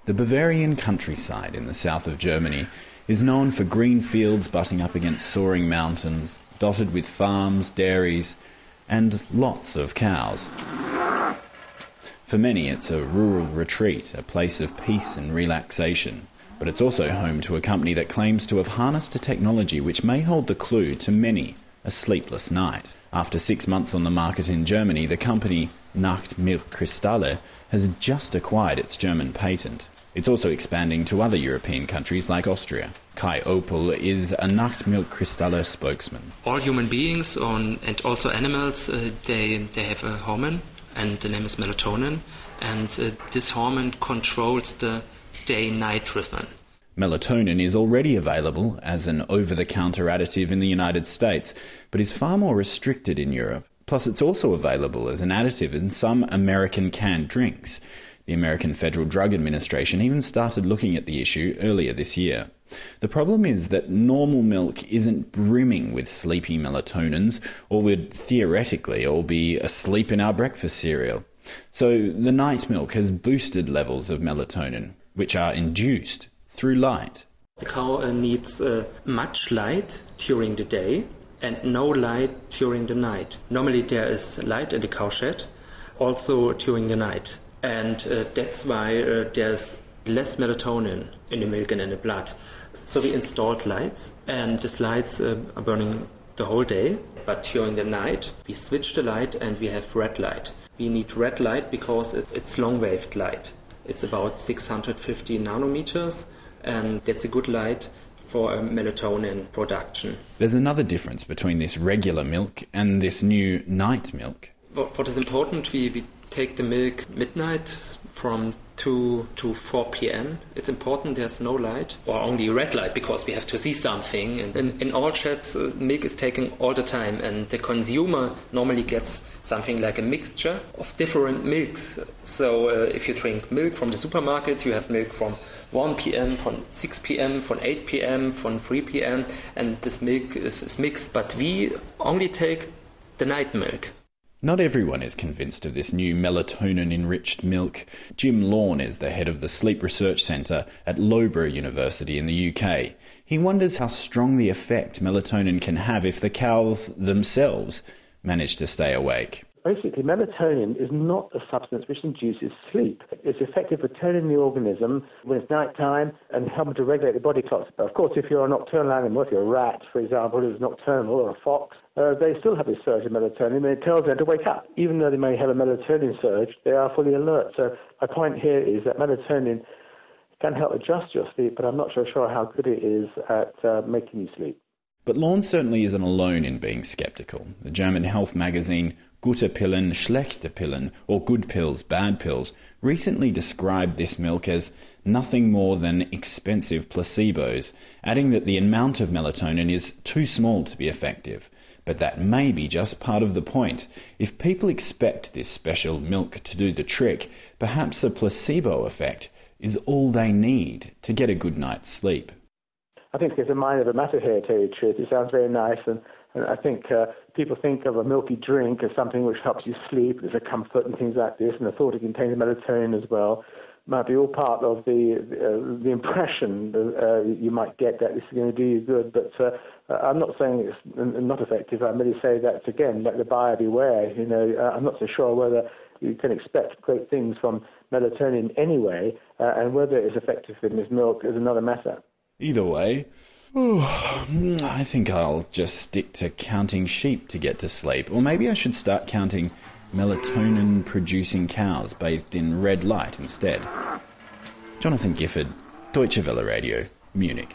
The Bavarian countryside in the south of Germany is known for green fields butting up against soaring mountains, dotted with farms, dairies, and lots of cows. For many, it's a rural retreat, a place of peace and relaxation. But it's also home to a company that claims to have harnessed a technology which may hold the clue to many a sleepless night. After 6 months on the market in Germany, the company Nacht-Milchkristalle has just acquired its German patent. It's also expanding to other European countries like Austria. Kai Opel is a Nacht-Milchkristalle spokesman. All human beings and also animals, they have a hormone, and the name is melatonin, and this hormone controls the day-night rhythm. Melatonin is already available as an over-the-counter additive in the United States, but is far more restricted in Europe. Plus, it's also available as an additive in some American canned drinks. The American Federal Drug Administration even started looking at the issue earlier this year. The problem is that normal milk isn't brimming with sleepy melatonins, or would theoretically all be asleep in our breakfast cereal. So the night milk has boosted levels of melatonin, which are induced through light. The cow needs much light during the day and no light during the night. Normally there is light in the cow shed, also during the night. And that's why there's less melatonin in the milk and in the blood. So we installed lights, and these lights are burning the whole day. But during the night, we switch the light and we have red light. We need red light because it's long-waved light. It's about 650 nanometers, and that's a good light for melatonin production. There's another difference between this regular milk and this new night milk. What is important, we take the milk midnight from 2 to 4 p.m. It's important there's no light or only red light because we have to see something. And in all sheds, milk is taken all the time, and the consumer normally gets something like a mixture of different milks. So if you drink milk from the supermarket, you have milk from 1 p.m., from 6 p.m., from 8 p.m., from 3 p.m., and this milk is mixed. But we only take the night milk. Not everyone is convinced of this new melatonin-enriched milk. Jim Lawn is the head of the Sleep Research Centre at Loughborough University in the UK. He wonders how strong the effect melatonin can have if the cows themselves manage to stay awake. Basically, melatonin is not a substance which induces sleep. It's effective for turning the organism when it's night time and helping to regulate the body clocks. But of course, if you're a nocturnal animal, if you're a rat, for example, who's nocturnal, or a fox, they still have a surge of melatonin, and it tells them to wake up. Even though they may have a melatonin surge, they are fully alert. So my point here is that melatonin can help adjust your sleep, but I'm not so sure how good it is at making you sleep. But Lawn certainly isn't alone in being sceptical. The German health magazine Gute Pillen, Schlechte Pillen, or Good Pills, Bad Pills, recently described this milk as nothing more than expensive placebos, adding that the amount of melatonin is too small to be effective. But that may be just part of the point. If people expect this special milk to do the trick, perhaps a placebo effect is all they need to get a good night's sleep. I think there's a mind of a matter here, to tell you the truth. It sounds very nice, and I think people think of a milky drink as something which helps you sleep. There's a comfort and things like this, and the thought it contains melatonin as well might be all part of the impression you might get that this is going to do you good. But I'm not saying it's not effective. I merely say that, again, let the buyer beware. You know, I'm not so sure whether you can expect great things from melatonin anyway, and whether it's effective in this milk is another matter. Either way, I think I'll just stick to counting sheep to get to sleep. Or maybe I should start counting melatonin-producing cows bathed in red light instead. Jonathan Gifford, Deutsche Welle Radio, Munich.